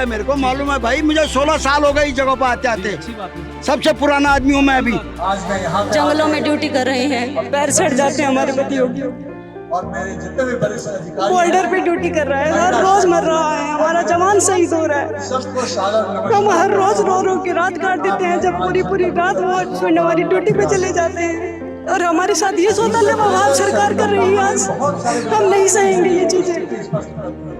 है, मेरे को मालूम है भाई, मुझे 16 साल हो गए इस जगह पर आते आते। सबसे पुराना आदमी हूँ मैं अभी। जंगलों में ड्यूटी कर रहे हैं, पैर सड़ जाते हैं हमारे पतियों के। और मेरे जितने भी बरिष्ठ अधिकारी बॉर्डर पे ड्यूटी कर रहा है, हर रोज मर रहा है, हमारा जवान शहीद हो रहा है। सबको सादर हम हर रोज रो रो के रात काट देते हैं, जब पूरी पूरी रात वो हस्बैंड हमारी ड्यूटी पे चले जाते हैं और हमारे साथ ये सौतन्य व्यवहार सरकार कर रही है। आज हम नहीं सहेंगे ये चीजें।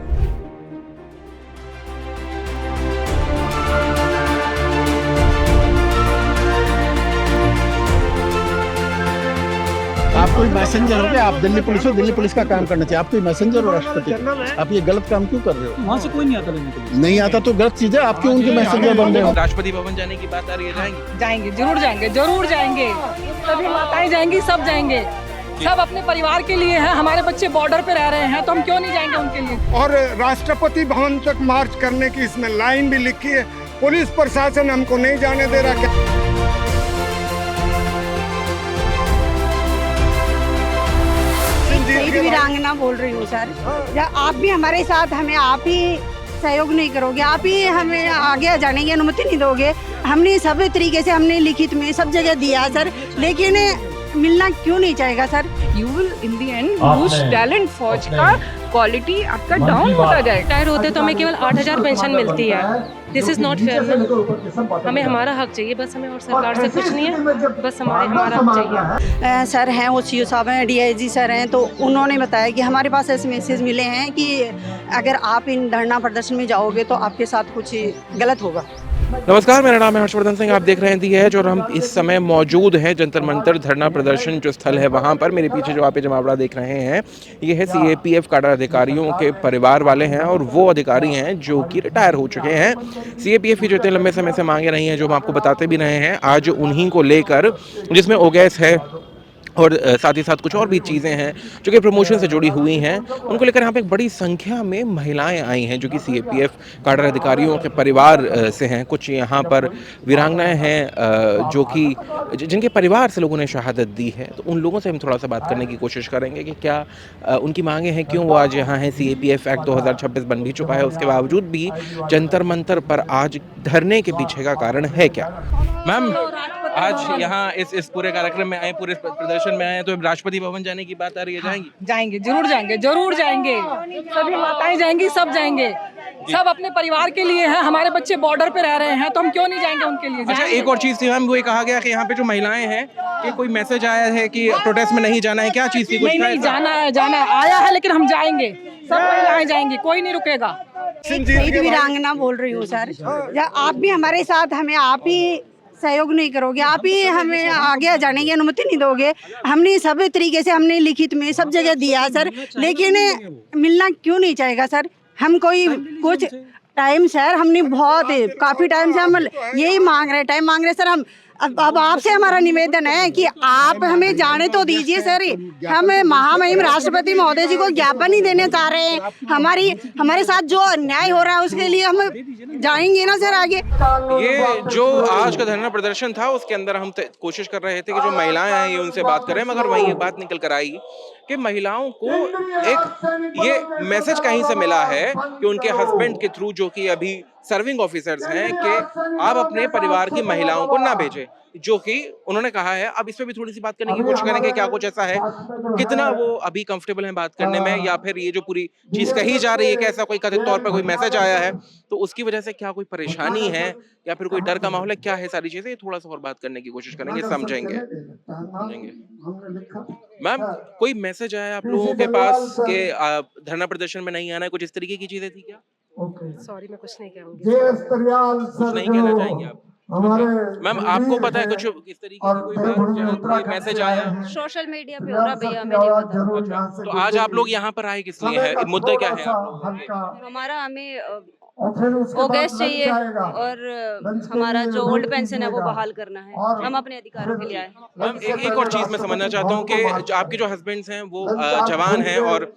आप कोई मैसेंजर हो, आप दिल्ली पुलिस हो, दिल्ली पुलिस का काम करना चाहिए। आप कोई मैसेंजर हो राष्ट्रपति, आप ये गलत काम क्यों कर रहे हो? वहाँ से कोई नहीं आता लेने के लिए। नहीं आता तो गलत चीज है, आप क्यों उनके मैसेंजर बन रहे हो? राष्ट्रपति भवन जाने की बात आ रही है, जाएंगे? जाएंगे, जरूर जाएंगे, जरूर जाएंगे। सभी माताएं जाएंगी, सब जाएंगे। सब अपने परिवार के लिए है। हमारे बच्चे बॉर्डर पे रह रहे हैं, तो हम क्यों नहीं जाएंगे उनके लिए। और राष्ट्रपति भवन तक मार्च करने की इसमें लाइन भी लिखी है। पुलिस प्रशासन हमको नहीं जाने दे रहा। शहीद वीरांगना बोल रही हूँ सर। आप भी हमारे साथ, हमें आप ही सहयोग नहीं करोगे, आप ही हमें आगे जाने की अनुमति नहीं दोगे। हमने सब तरीके से, हमने लिखित में सब जगह दिया सर, लेकिन मिलना क्यों नहीं चाहेगा sir? You will in the end lose talent. फौज का क्वालिटी आपका डाउन होता जाएगा। रिटायर होते तो हमें केवल 8,000 पेंशन मिलती है। दिस इज नॉट फेयर ना। हमें हमारा हक चाहिए, बस हमें और सरकार से कुछ नहीं है, बस हमारा हक चाहिए। सर हैं, वो सीओ साहब हैं, डीआईजी सर हैं, तो उन्होंने बताया कि हमारे पास ऐसे मैसेज मिले हैं कि अगर आप इन धरना प्रदर्शन में जाओगे तो आपके साथ कुछ गलत होगा। नमस्कार, मेरा नाम है हर्षवर्धन सिंह। आप देख रहे हैं दी एज और हम इस समय मौजूद हैं जंतर मंतर धरना प्रदर्शन जो स्थल है वहाँ पर। मेरे पीछे जो आप ये जमावड़ा देख रहे हैं, ये है सीएपीएफ काडर अधिकारियों के परिवार वाले हैं और वो अधिकारी हैं जो कि रिटायर हो चुके हैं। सीएपीएफ की जो इतने लंबे समय से मांगे रही हैं, जो हम आपको बताते भी रहे हैं, आज उन्हीं को लेकर, जिसमें ओगैस है और साथ ही साथ कुछ और भी चीज़ें हैं जो कि प्रमोशन से जुड़ी हुई हैं, उनको लेकर यहाँ पे एक बड़ी संख्या में महिलाएं आई हैं जो कि सीएपीएफ काडर अधिकारियों के परिवार से हैं। कुछ यहाँ पर वीरांगनाएं हैं जो कि जिनके परिवार से लोगों ने शहादत दी है। तो उन लोगों से हम थोड़ा सा बात करने की कोशिश करेंगे कि क्या उनकी मांगे हैं, क्यों वो आज यहाँ हैं। सीएपीएफ एक्ट 2026 बन भी चुका है, उसके बावजूद भी जंतर मंतर पर आज धरने के पीछे का कारण है क्या? मैम, आज यहाँ इस पूरे कार्यक्रम में आए, पूरे प्रदर्शन में आए, तो राष्ट्रपति भवन जाने की बात आ रही है, जाएंगे? जाएंगे, जरूर जाएंगे, जरूर जाएंगे। सभी माताएं जाएंगी, सब जाएंगे। सब अपने परिवार के लिए है। हमारे बच्चे बॉर्डर पे रह रहे हैं, तो हम क्यों नहीं जाएंगे उनके लिए। अच्छा, एक और चीज थी मैम, वो ये कहा गया कि यहाँ पे जो महिलाएं हैं कि कोई मैसेज आया है कि प्रोटेस्ट में नहीं जाना है, क्या चीज थी? नहीं, जाना है, आया है, लेकिन हम जाएंगे। सब महिलाएं जाएंगी, कोई नहीं रुकेगा। शहीद वीरांगना बोल रही हूँ सर। आप भी हमारे साथ, हमें आप ही सहयोग नहीं करोगे, आप ही हमें आगे जाने की अनुमति नहीं दोगे। हमने सब तरीके से, हमने लिखित में सब जगह दिया सर, लेकिन मिलना क्यों नहीं चाहेगा सर? हम कोई कुछ टाइम सर, हमने बहुत काफी टाइम से हम यही मांग रहे, टाइम मांग रहे सर। हम अब आपसे हमारा निवेदन है कि आप हमें जाने तो दीजिए सर। हम महामहिम राष्ट्रपति महोदय जी को ज्ञापन ही देने चाह रहे हैं। हमारे साथ जो अन्याय हो रहा है उसके लिए हम जाएंगे ना सर आगे। ये जो आज का धरना प्रदर्शन था, उसके अंदर हम कोशिश कर रहे थे कि जो महिलाएं हैं ये उनसे बात करें, मगर वहीं ये बात निकल कर आई कि महिलाओं को एक ये मैसेज कहीं से मिला है कि उनके हस्बैंड के थ्रू, जो कि अभी सर्विंग ऑफिसर्स हैं, कि आप अपने परिवार की महिलाओं को ना भेजें, जो कि उन्होंने कहा है। अब इस पे भी थोड़ी सी बात करने की कोशिश करेंगे, क्या कुछ ऐसा है, कितना वो अभी कंफर्टेबल हैं बात करने में, या फिर ये जो पूरी चीज कही जा रही है कि ऐसा कोई कथित तौर पर कोई मैसेज आया है तो उसकी वजह से क्या कोई परेशानी है या फिर कोई डर का माहौल है, क्या है सारी चीजें, थोड़ा सा और बात करने की कोशिश करेंगे, समझेंगे। मैम, कोई मैसेज आया आप लोगों के पास कि धरना प्रदर्शन में नहीं आना है, कुछ इस तरीके की चीजें थी क्या? सॉरी, मैं कुछ नहीं कहूँगी। कुछ नहीं कहना चाहेंगे आप? मैम, आपको पता है कुछ इस तरीके की कोई मैसेज आया? सोशल मीडिया पे हो रहा भैया, हमें नहीं पता। अच्छा, तो आज आप लोग यहाँ पर आए किस लिए है? मुद्दा क्या है आप लोगों के? हमारा हमें ओगैस चाहिए और हमारा जो ओल्ड पेंशन है वो बहाल करना है। हम अपने अधिकारों के लिए आए। मैम, एक और चीज मैं समझना चाहता हूँ कि आपके जो हस्बैंड्स हैं वो जवान हैं, और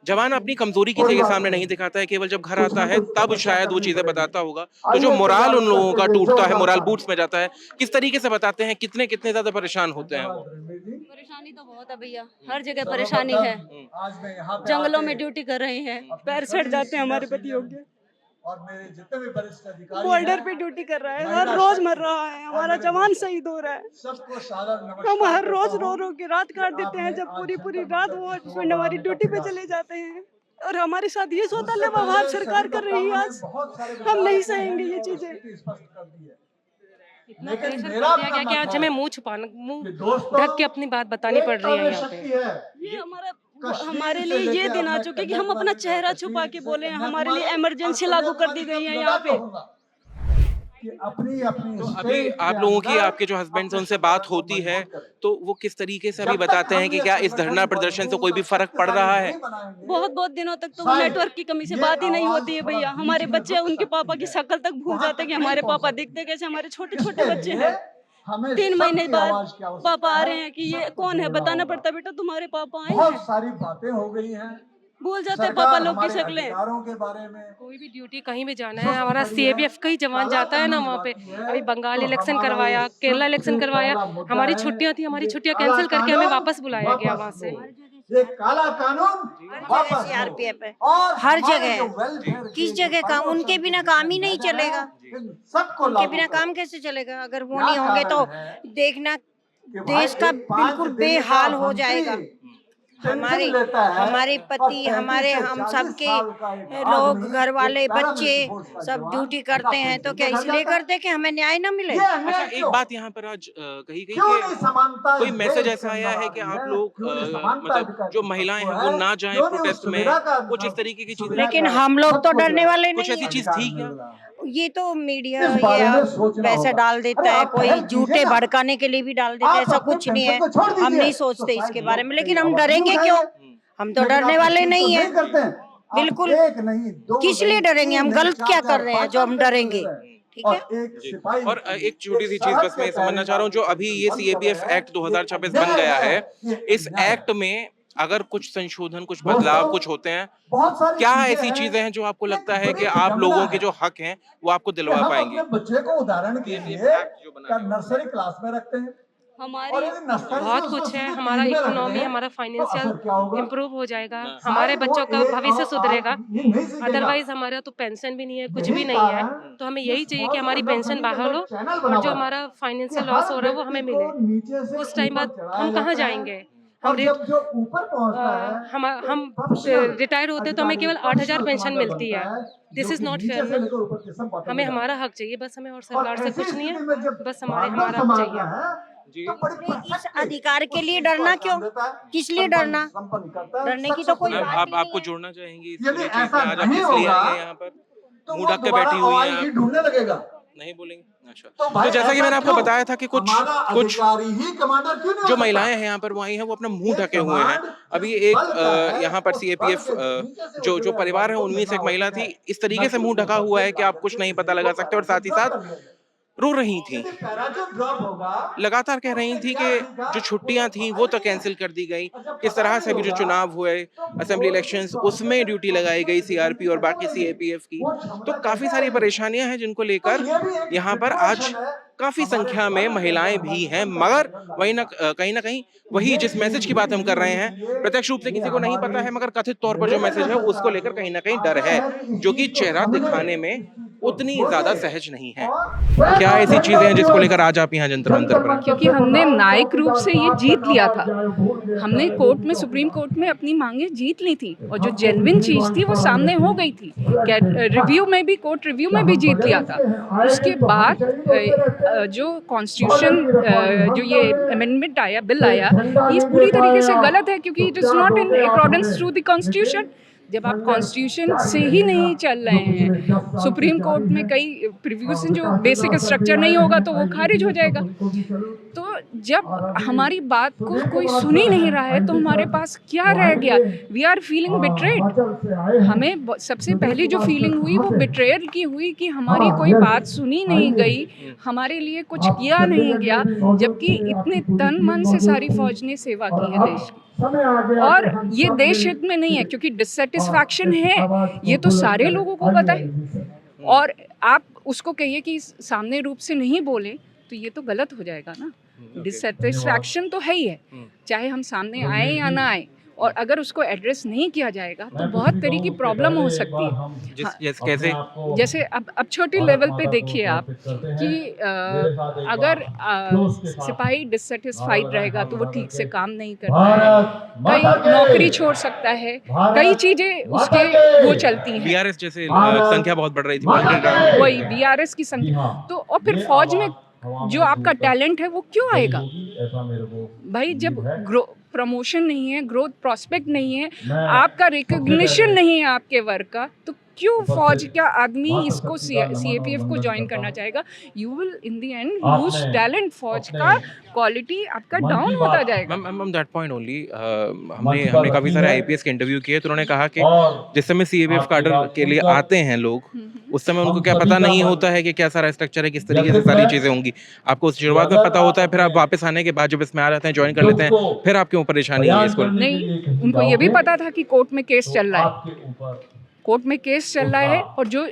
जवान अपनी कमजोरी किसी के सामने नहीं दिखाता है, केवल जब घर आता है तब शायद वो चीजें बताता होगा। तो जो मोराल उन लोगों का टूटता है, मोराल बूट्स में जाता है, किस तरीके से बताते हैं, कितने ज्यादा परेशान होते हैं वो? परेशानी तो बहुत है भैया, हर जगह परेशानी है। जंगलों में ड्यूटी कर रहे हैं, पैर सड़ जाते हैं हमारे पतियों के। और मेरे जितने भी वरिष्ठ अधिकारी बॉर्डर हैं, पे ड्यूटी कर रहा है, हर रोज मर रहा है, हमारा जवान शहीद हो रहा है। सबको सादर नमस्कार हम हर रोज करता रो हूं। रो के रात काट देते हैं, जब पूरी पूरी रात वो हस्बैंड हमारी ड्यूटी पे चले जाते हैं और हमारे साथ ये सौतन्य व्यवहार सरकार कर रही है। आज हम नहीं सहेंगे ये चीजें। स्पष्ट कर दी है। इतना लेकिन प्रेशर मेरा कर दिया गया अपना कि आज मत हमें है मुंह छुपाना, मुंह कि दोस्तों, ढक के अपनी बात बतानी पड़ रही है एक यहाँ शक्ति पे। है। ये कश्मीर हमारे से लिए ये लेके दिन आ अपने चुके कि हम अपना कन्याकुमारी चेहरा कश्मीर छुपा के से बोले हैं, हमारे लिए कन्याकुमारी इमरजेंसी और लागू कर दी कन्याकुमारी गई है तक यहाँ पे। लगाता कि अपनी अपनी तो अभी स्टेट आप के लोगों की, अंदर आपके जो हस्बैंड से अपने उनसे बात सरकार को होती है, मजबूत करें। तो वो किस तरीके से अभी जब तक बताते हैं हम कि ये क्या इस संगठन धरना प्रदर्शन से मजबूत कोई भी और फर्क पड़ शक्तिशाली रहा नहीं है? बनाएंगे, बहुत दिनों तक तो वो शायद नेटवर्क की कमी से ये बात ही नहीं आवाज होती है थोड़ा भैया। बीच हमारे में बच्चे रुक उनके सकती पापा की है। शक्ल तक भूल वहां जाते हैं तक कि नहीं हमारे पहुंच पापा सकती दिखते कैसे, हमारे छोटे इसके छोटे बच्चे लिए हैं। हमें 3 महीने सबकी बाद आवाज की आवश्यकता पापा आ रहे है। हैं कि ये सबको कौन है, बोलना बताना होगा। पड़ता बेटा तुम्हारे पापा आए बहुत हैं। सारी बातें हो गई हैं। भूल जाते हैं पापा सरकार लोग की हमारे शक्लें। अधिकारों के बारे में कोई भी ड्यूटी कहीं भी जाना है, हमारा सीएपीएफ का ही जवान जाता है ना वहाँ पे। अभी बंगाल इलेक्शन करवाया, केरला इलेक्शन करवाया, हमारी छुट्टियां थी, हमारी छुट्टियां कैंसिल करके हमें वापस बुलाया गया वहाँ से। ये काला कानून वापस सीआरपीएफ है और हर हमारे जगह जो है। welfare किस के जगह जो काम, promotion उनके के बिना जो काम ही नहीं मैटर है, चलेगा। इन सबको उनके लागू बिना करो। काम कैसे चलेगा? अगर वो क्या नहीं होंगे तो कारण है देखना कि भाई देश का एक 5 बिल्कुल दिन बेहाल का हो मंत्री जाएगा। टेंशन हमारे लेता है हमारे और पति, 35 हमारे से हम 40 सबके साल का एक लोग, आदमी, घर वाले, एक बच्चे पैरामिलिट्री फोर्स का सब जवान ड्यूटी करते हैं, तो क्या घर इसलिए जाता है? करते हैं कि हमें न्याय न मिले? ये अच्छा, अन्याय एक क्यों? बात यहाँ पर आज कही गई क्यों नहीं कि समानता कोई इस मैसेज देश ऐसा के आया अंदर है आ कि रही आप है? लोग क्यों नहीं समानता मतलब अधिकार जो की महिलाएं सबको हैं वो है? ना जाएं क्यों नहीं प्रोटेस्ट उस में, सुविधा का कुछ इस तरीके की चीजें। सुविधा लेकिन का हम लोग तो सबको डरने जो वाले कुछ नहीं ऐसी है। चीज अधिकार थी मिल क्या? रहा है। ये तो मीडिया इस बारे में ये सोचना वैसे होगा। डाल देता अरे है, आप कोई पहल झूठे कीजिए ना। भड़काने के लिए भी डाल देता है, आप ऐसा अपने कुछ नहीं है। टेंशन को छोड़ हम दीजिए। नहीं सोचते तो इसके शायद बारे में, लोग लेकिन कई हम आवाज डरेंगे नहीं क्यों? उठाएंगे। हम तो लेकिन डरने आप वाले इस चीज नहीं को है। करते हैं। आप बिल्कुल। एक नहीं, दो किस नहीं, लिए डरेंगे? हम तीन गलत नहीं, क्या चार कर रहे हैं पांच जो हम टेंशन डरेंगे? ले रहे हैं। ठीक और है। एक सिपाही और एक छोटी सी चीज सरहद बस मैं के समझना चाह रहा हूँ, जो अभी ये बंद कर सीएपीएफ रहे हैं, एक्ट 2026 ये बन गया अन्याय है, ये इस अन्याय है। एक्ट में अगर कुछ संशोधन, कुछ दोस्तों, बदलाव कुछ होते हैं, बहुत सारी क्या चीजें ऐसी हैं। चीजें हैं जो आपको एक लगता है बड़ी कि आप विडंबना लोगों के है जो हक हैं वो आपको कि दिलवा हम पाएंगे? अपने बच्चे को उदाहरण के लिए जो बना क्या है। नर्सरी क्लास में रखते हैं और हमारी यदि नर्सरी से बहुत उसको कुछ है, सीधे हमारा 3 में रख इकोनॉमी, दें, हमारा तो फाइनेंशियल असर क्या होगा? इम्प्रूव हो जाएगा, हाँ। हमारे शायद वो बच्चों का ये भविष्य आज सुधरेगा। ये नहीं सीखेगा। अदरवाइज हमारा तो पेंशन भी नहीं है, कुछ यही भी नहीं है। कारण तो हमें ये यही चाहिए कि small हमारी अंदर पेंशन सभी के बहाल अंदर हो चैनल और बना जो हुआ है हमारा कि फाइनेंशियल हर लॉस हो रहा है वो व्यक्ति हमें को मिले। नीचे से उस टाइम ऊपर बाद चढ़ाया हम कहाँ जाता है। जाएंगे? और हम जब जो ऊपर पहुंचता है हम प्रोफेशनल रिटायर होते हैं तो हमें केवल 8,000 पेंशन मिलती है। दिस इज नॉट फेयर ना। हमें हमारा हक चाहिए बस, हमें और सरकार से कुछ नहीं है, बस हमारा हक चाहिए। जी। इस अधिकार के लिए डरना क्यों? किस लिए डरना? डरने की तो कोई मैम, बात ही आपको नहीं है। जुड़ना चाहेंगी इस यदि पूरी चीज में? ऐसा आज आप नहीं किस लिए होगा, आई हैं यहाँ पर? तो मुंह वो ढक के दोबारा बैठी हुई ऑयल हैं ही आप, ढूंढने लगेगा। नहीं बोलेंगे? अच्छा, तो तो जैसा कि ऐसा मैंने आपको क्यों? बताया था कि कुछ हमारा कुछ अधिकारी ही कमांडर क्यों नहीं हो जो सकता? महिलाएं हैं यहाँ पर वो आई हैं, वो अपना मुंह ये ढके हुए हैं। कमांड अभी जिस एक बल का है, यहाँ पर उस सीएपीएफ बल के नीचे से जो वो जो जुड़े परिवार है बल को उनमें से एक मिलना महिला होता थी, है। इस तरीके से मुंह ढका हुआ है कि आप कुछ नहीं पता लगा सकते, और साथ ही साथ रो रही थी, यदि पैराशूट ड्रॉप होगा, लगातार कह रही थी कि जो छुट्टियां थी वो तो कैंसिल कर दी गई। किस तरह से भी जो चुनाव हुए, असेंबली इलेक्शंस, उसमें ड्यूटी लगाई गई सीआरपी और बाकी सीएपीएफ की, तो काफी सारी परेशानियां हैं जिनको लेकर यहाँ पर आज काफी संख्या में महिलाएं भी हैं। मगर वही ना कहीं ना कहीं वही जिस मैसेज की बात हम कर रहे हैं, प्रत्यक्ष रूप से किसी को नहीं पता है, मगर कथित तौर पर जो मैसेज है उसको लेकर कहीं ना कहीं डर है, जो कि चेहरा दिखाने में उतनी ज्यादा सहज नहीं है। क्या ऐसी चीजें हैं जिसको लेकर आज आप यहाँ जंतर मंतर पर हैं? क्योंकि हमने न्यायिक रूप से ये जीत लिया था। हमने कोर्ट में, सुप्रीम कोर्ट में अपनी मांगे जीत ली थी और जो जेन्युइन चीज़ थी वो सामने हो गई थी। रिव्यू में भी, कोर्ट रिव्यू में भी जीत लिया था। उसके बाद जो कॉन्स्टिट्यूशन, जो ये अमेंडमेंट आया, बिल आया, ये पूरी तरीके से गलत है क्योंकि it is not in accordance to the constitution. जब आप कॉन्स्टिट्यूशन से ही नहीं चल रहे हैं, सुप्रीम कोर्ट में कई प्रिव्यूशन जो बेसिक स्ट्रक्चर नहीं होगा तो वो खारिज हो जाएगा। तो जब हमारी बात को कोई सुन ही नहीं रहा है तो हमारे पास क्या रह गया? We are feeling betrayed. हमें सबसे पहली जो फीलिंग हुई वो बिट्रेयल की हुई कि हमारी कोई बात सुनी नहीं गई, हमारे लिए कुछ किया नहीं गया, जबकि इतने तन मन से सारी फौज ने सेवा की है देश की। और ये देश हित में नहीं है क्योंकि डिससेटिस्फैक्शन है, ये तो सारे लोगों को पता है। और आप उसको कहिए कि सामने रूप से नहीं बोले तो ये तो गलत हो जाएगा ना। डिससेटिस्फैक्शन तो है ही है, चाहे हम सामने आए या ना आए, और अगर उसको एड्रेस नहीं किया जाएगा तो बहुत तरह की प्रॉब्लम हो सकती है। जैसे कैसे? जैसे अब छोटे लेवल पे देखिए आप कि अगर सिपाही डिससेटिस्फाइड रहेगा तो वो ठीक से काम नहीं करता है, कई नौकरी छोड़ सकता है, कई चीज़ें उसके वो चलती हैं। बीआरएस जैसे संख्या बहुत बढ़ रही थी, वही बीआरएस की संख्या तो, और फिर फौज में जो आपका टैलेंट है वो क्यों आएगा भाई? जब प्रमोशन नहीं है, ग्रोथ प्रोस्पेक्ट नहीं है, आपका रिकॉग्निशन नहीं है आपके वर्क का, तो क्यों फौज का आदमी इसको सीएपीएफ को ज्वाइन करना चाहेगा? You will in the end lose talent, फौज का क्वालिटी आपका डाउन होता जाएगा। मैम दैट पॉइंट ओनली हमने काफ़ी सारे आईपीएस के इंटरव्यू किए तो उन्होंने कहा कि जिस समय सीएपीएफ काडर के लिए आते हैं लोग, उस समय उनको क्या पता नहीं होता है कि क्या सारा स्ट्रक्चर है, किस तरीके से सारी चीज़ें होंगी। आपको शुरुआत में पता होता है, फिर आप वापस आने के बाद जब इसमें आ जाते हैं, ज्वाइन कर लेते हैं, फिर आप क्यों परेशानी है इसको? नहीं, उनको ये भी पता था कि कोर्ट में केस चल रहा है, कोर्ट में केस चल रहा है, और जो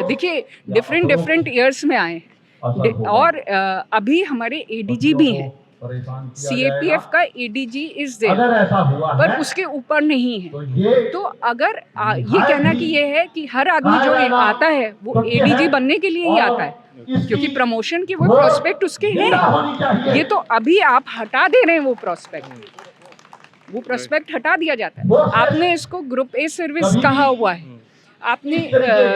देखिए डिफरेंट ईयर्स में आए और अभी हमारे एडीजी भी हैं, सीएपीएफ का एडीजी इज देयर, पर उसके ऊपर नहीं है। तो अगर ये कहना कि ये है कि हर आदमी जो आता है वो एडीजी बनने के लिए ही आता है, क्योंकि प्रमोशन की वो प्रोस्पेक्ट उसके हैं, ये तो अभी आप हटा दे रहे हैं वो प्रोस्पेक्ट हटा दिया जाता है। आपने इसको ग्रुप ए सर्विस कहा हुआ है, आपने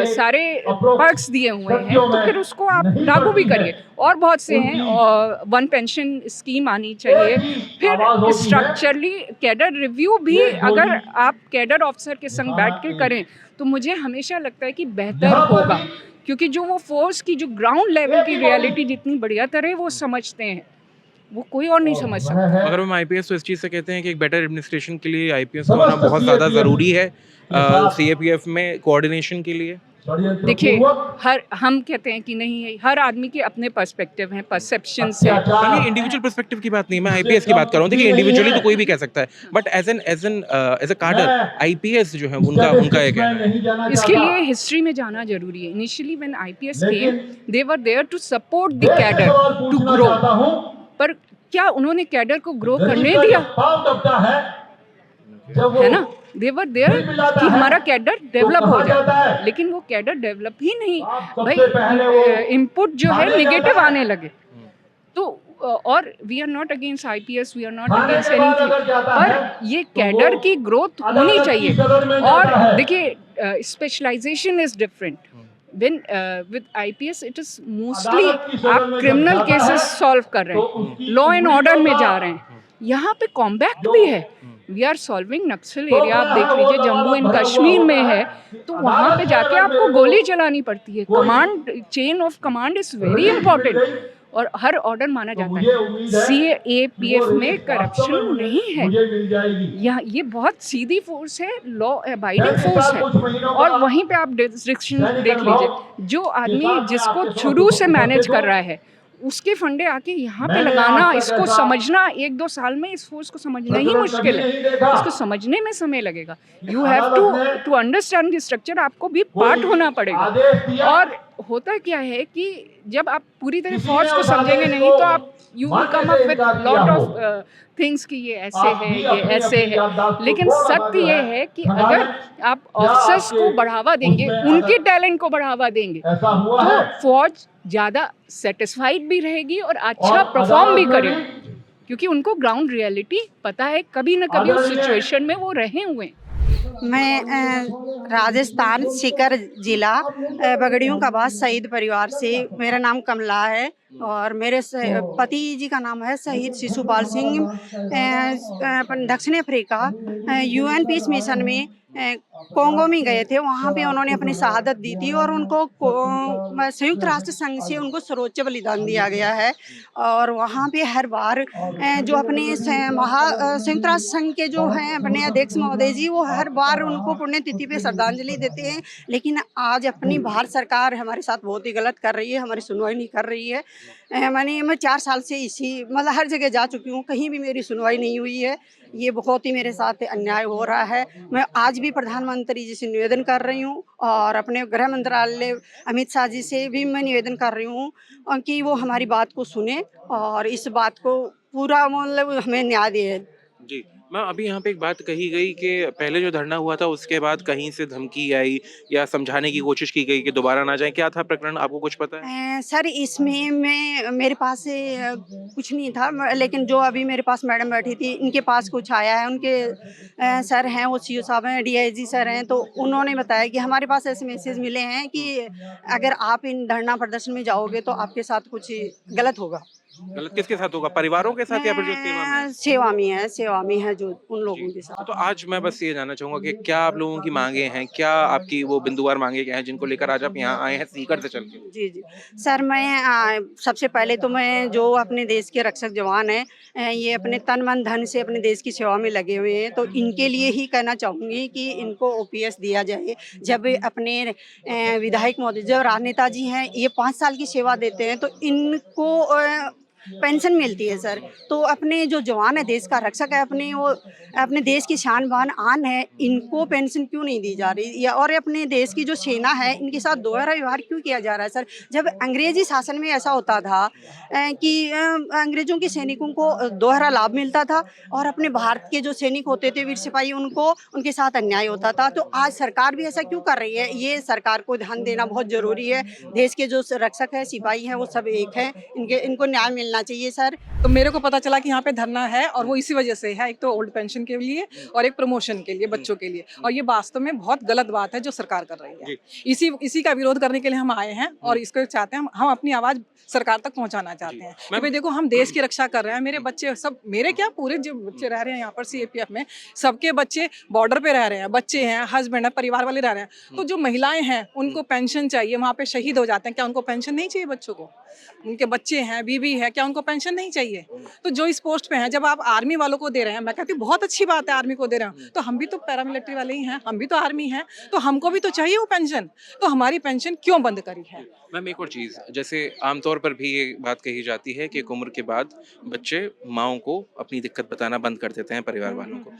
सारे पर्क्स दिए हुए हैं, तो फिर उसको आप लागू भी करिए। और बहुत से हैं, और वन पेंशन स्कीम आनी चाहिए, फिर स्ट्रक्चरली कैडर रिव्यू भी अगर आप कैडर ऑफिसर के संग बैठ के करें तो मुझे हमेशा लगता है कि बेहतर होगा, क्योंकि जो वो फोर्स की जो ग्राउंड लेवल की रियलिटी जितनी बढ़िया तरह वो समझते हैं, वो कोई और नहीं समझ सकता। अगर हम आईपीएस तो इस चीज़ से कहते हैं कि एक बेटर एडमिनिस्ट्रेशन के लिए आईपीएस का होना बहुत ज़्यादा ज़रूरी है सीएपीएफ में कोऑर्डिनेशन के लिए। देखिए, हम कहते हैं कि नहीं है, हर आदमी के अपने पर्सपेक्टिव हैं, परसेप्शंस हैं। ये इंडिविजुअल पर्सपेक्टिव की बात नहीं, मैं आईपीएस की बात कर रहा हूँ। देखिए, इंडिविजुअली तो कोई भी कह सकता है, बट एज अ कार्डर आईपीएस जो है उनका एक है। इसके लिए हिस्ट्री में जाना जरूरी है। Initially when IPS came, they were there to support the cadre to grow, पर क्या उन्होंने कैडर को ग्रो करने दिया? है ना, दे वर देयर कि हमारा कैडर डेवलप हो जाए, लेकिन वो कैडर डेवलप ही नहीं भाई, इनपुट जो है नेगेटिव आने लगे। तो और we are not against IPS, we are not against anything, पर ये कैडर की ग्रोथ होनी चाहिए। और देखिए, specialization is different. When with IPS it is mostly आप क्रिमिनल केसेस सॉल्व कर रहे हैं, लॉ एंड ऑर्डर में जा रहे हैं, यहाँ पे कॉम्बैक्ट भी है। We are solving Naxal area, आप देख लीजिए जम्मू एंड कश्मीर में है, तो वहाँ पे जाके आपको गोली चलानी पड़ती है। Command, chain of command is very important, और हर ऑर्डर माना जाता है। सीएपीएफ में करप्शन नहीं है, ये बहुत सीधी फोर्स है, लॉ अबाइडिंग फोर्स है। और वहीं पे आप डिस्ट्रिक्शन देख लीजिए, जो आदमी जिसको शुरू से मैनेज कर रहा है उसके फंडे आके यहाँ पे लगाना, इसको समझना 1-2 साल में इस फोर्स को समझना ही मुश्किल है, इसको समझने में समय लगेगा। You have to understand the structure, आपको भी पार्ट होना पड़ेगा। और होता क्या है कि जब आप पूरी तरह फोर्स को समझेंगे नहीं तो आप you will come up with lot of things कि ये ऐसे है, ये ऐसे है। लेकिन सत्य ये है कि अगर आप ऑफिसर्स को बढ़ावा देंगे, उनके टैलेंट को बढ़ावा देंगे, तो फौज ज़्यादा सेटिस्फाइड भी रहेगी और अच्छा परफॉर्म भी करेगी, क्योंकि उनको ग्राउंड रियलिटी पता है, कभी ना कभी उस सिचुएशन में वो रहे हुए हैं। मैं राजस्थान सीकर जिला बगड़ियों का बाद शहीद परिवार से, मेरा नाम कमला है और मेरे पति जी का नाम है शहीद शिशुपाल सिंह। दक्षिण अफ्रीका यूएन पीस मिशन में कोंगो में गए थे, वहाँ पे उन्होंने अपनी शहादत दी थी और उनको संयुक्त राष्ट्र संघ से उनको सर्वोच्च बलिदान दिया गया है। और वहाँ पे हर बार जो अपने संयुक्त राष्ट्र संघ के जो हैं अपने अध्यक्ष महोदय जी, वो हर बार उनको पुण्यतिथि पे श्रद्धांजलि देते हैं। लेकिन आज अपनी भारत सरकार हमारे साथ बहुत ही गलत कर रही है, हमारी सुनवाई नहीं कर रही है। मैं 4 साल से इसी मतलब हर जगह जा चुकी हूँ, कहीं भी मेरी सुनवाई नहीं हुई है। ये बहुत ही मेरे साथ अन्याय हो रहा है। मैं आज भी प्रधानमंत्री जी से निवेदन कर रही हूँ और अपने गृह मंत्रालय अमित शाह जी से भी मैं निवेदन कर रही हूँ कि वो हमारी बात को सुने और इस बात को पूरा मतलब हमें न्याय दे। जी मैं अभी यहाँ पे एक बात कही गई कि पहले जो धरना हुआ था उसके बाद कहीं से धमकी आई या समझाने की कोशिश की गई कि दोबारा ना जाए, क्या था प्रकरण, आपको कुछ पता है? सर इसमें मेरे पास कुछ नहीं था लेकिन जो अभी मेरे पास मैडम बैठी थी इनके पास कुछ आया है। उनके सर हैं, वो सीओ साहब हैं, डीआईजी सर हैं, तो उन्होंने बताया कि हमारे पास ऐसे मैसेज मिले हैं कि अगर आप इन धरना प्रदर्शन में जाओगे तो आपके साथ कुछ गलत होगा। गलत किसके साथ होगा, परिवारों के साथ या फिर जो सेवा में? सेवा में है जो उन लोगों के साथ। तो आज मैं बस ये जानना चाहूंगा कि क्या आप लोगों की मांगे हैं, क्या आपकी वो बिंदुवार मांगे क्या हैं जिनको लेकर आज आप यहाँ आए हैं सीकर से चल के? जी जी सर, मैं सबसे पहले तो मैं जो अपने देश के रक्षक जवान हैं, ये अपने तन मन धन से अपने देश की सेवा में लगे हुए हैं, तो इनके लिए ही कहना चाहूँगी कि इनको ओपीएस दिया जाए। जब अपने विधायक महोदय जो राजनेता जी हैं ये 5 साल की सेवा देते हैं तो इनको पेंशन मिलती है सर। तो अपने जो जवान है, देश का रक्षक है, अपने देश की शान बान आन है, इनको पेंशन क्यों नहीं दी जा रही? या और अपने देश की जो सेना है इनके साथ दोहरा व्यवहार क्यों किया जा रहा है सर? जब अंग्रेजी शासन में ऐसा होता था कि अंग्रेजों के सैनिकों को दोहरा लाभ मिलता था और अपने भारत के जो सैनिक होते थे, वीर सिपाही, उनको उनके साथ अन्याय होता था। तो आज सरकार भी ऐसा क्यों कर रही है? ये सरकार को ध्यान देना बहुत ज़रूरी है। देश के जो रक्षक है, सिपाही हैं, वो सब एक हैं, इनको न्याय मिलना चाहिए सर। तो मेरे को पता चला कि यहाँ पे धरना है और वो इसी वजह से है, एक तो ओल्ड पेंशन के लिए और एक प्रमोशन के लिए बच्चों के लिए, और ये वास्तव में बहुत गलत बात है जो सरकार कर रही है। इसी का विरोध करने के लिए हम आए हैं और इसको चाहते हैं, हम अपनी आवाज सरकार तक पहुंचाना चाहते हैं कि भाई देखो हम देश की रक्षा कर रहे हैं। मेरे बच्चे सब, मेरे क्या पूरे जो बच्चे रह रहे हैं यहाँ पर सीएपीएफ में, सबके बच्चे बॉर्डर पे रह रहे हैं, बच्चे हैं, हस्बैंड है, परिवार वाले रह रहे हैं। तो जो महिलाएं हैं उनको पेंशन चाहिए, वहाँ पे शहीद हो जाते हैं, क्या उनको पेंशन नहीं चाहिए? बच्चों को, उनके बच्चे हैं, बीवी है, क्या उनको पेंशन नहीं चाहिए? तो जो इस पोस्ट पे हैं, जब आप आर्मी वालों को दे रहे हैं, मैं कहती हूँ बहुत अच्छी बात है आर्मी को दे रहे हैं, तो हम भी तो पैरामिलिट्री वाले ही हैं, हम भी तो आर्मी हैं, तो हमको भी तो चाहिए वो पेंशन। तो हमारी पेंशन क्यों बंद करी है? मैम एक और चीज़, जैसे आमतौर पर भी ये बात कही जाती है कि एक उम्र के बाद बच्चे माओं को अपनी दिक्कत बताना बंद कर देते हैं, परिवार वालों को,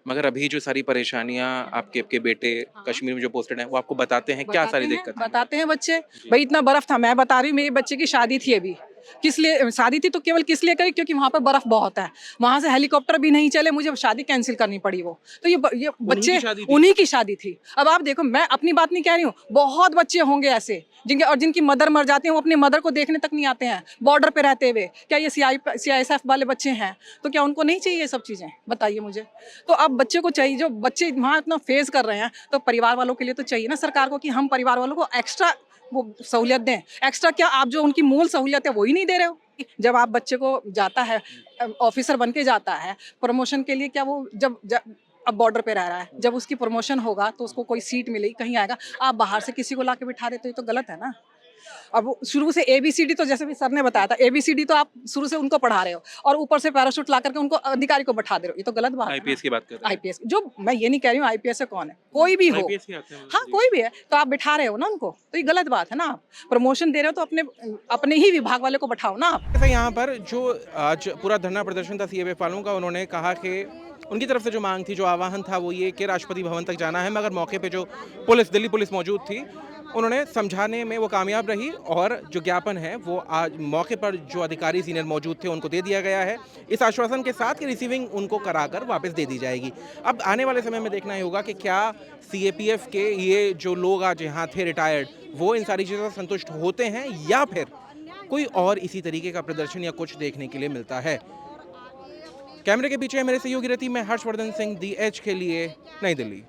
मगर अभी जो सारी परेशानियां आपके बेटे कश्मीर में जो पोस्टेड हैं वो आपको बताते हैं, क्या सारी दिक्कत बताते हैं बच्चे। भाई इतना बर्फ था, मैं बता रही हूँ, मेरे बच्चे की शादी थी अभी, किस लिए शादी थी? तो केवल किस लिए करी? क्योंकि वहाँ पर बर्फ बहुत है, वहाँ से हेलीकॉप्टर भी नहीं चले, मुझे शादी कैंसिल करनी पड़ी। वो तो ये बच्चे उन्हीं की शादी थी। अब आप देखो, मैं अपनी बात नहीं कह रही हूँ, बहुत बच्चे होंगे ऐसे जिनकी मदर मर जाती है, वो अपनी मदर को देखने तक नहीं आते हैं बॉर्डर पे रहते हुए। क्या ये CISF वाले बच्चे हैं? तो क्या उनको नहीं चाहिए ये सब चीज़ें? बताइए मुझे। तो अब बच्चे को चाहिए, जो बच्चे वहाँ इतना फेस कर रहे हैं, तो परिवार वालों के लिए तो चाहिए ना सरकार को कि हम परिवार वालों को एक्स्ट्रा वो सहूलियत दें। एक्स्ट्रा क्या, आप जो उनकी मूल सहूलियत है वही नहीं दे रहे हो। जब आप बच्चे को जाता है, ऑफिसर बन के जाता है प्रमोशन के लिए, क्या वो जब अब बॉर्डर पे रह रहा है, जब उसकी प्रमोशन होगा तो उसको कोई सीट मिलेगी, कहीं आएगा, आप बाहर से किसी को लाके बिठा देते हो, ये तो गलत है ना। अब शुरू से ABCD, तो जैसे भी सर ने बताया था, ABCD तो आप शुरू से उनको पढ़ा रहे हो और ऊपर से पैराशूट ला करके उनको अधिकारी को बैठा दे रहे हो, ये तो गलत बात है। IPS की बात कर रहे हैं? IPS, जो मैं ये नहीं कह रही हूँ IPS से कौन है, कोई भी हो, हाँ कोई भी है, तो आप बिठा रहे हो ना उनको, तो ये गलत बात है ना। आप प्रमोशन दे रहे हो तो अपने ही विभाग वाले को बैठाओ ना आप। जैसे यहाँ पर जो आज पूरा धरना प्रदर्शन था CAF वालों का, उन्होंने कहा कि उनकी तरफ से जो मांग थी, जो आह्वान था, वो ये कि राष्ट्रपति भवन तक जाना है, मगर मौके पे जो दिल्ली पुलिस मौजूद थी, उन्होंने समझाने में वो कामयाब रही और जो ज्ञापन है वो आज मौके पर जो अधिकारी सीनियर मौजूद थे उनको दे दिया गया है, इस आश्वासन के साथ कि रिसीविंग उनको कराकर वापस दे दी जाएगी। अब आने वाले समय में देखना ही होगा कि क्या CAPF के ये जो लोग आज यहाँ थे रिटायर्ड, वो इन सारी चीज़ों से संतुष्ट होते हैं या फिर कोई और इसी तरीके का प्रदर्शन या कुछ देखने के लिए मिलता है। कैमरे के पीछे मेरे सहयोगी रति, मैं हर्षवर्धन सिंह, The Edge के लिए, नई दिल्ली।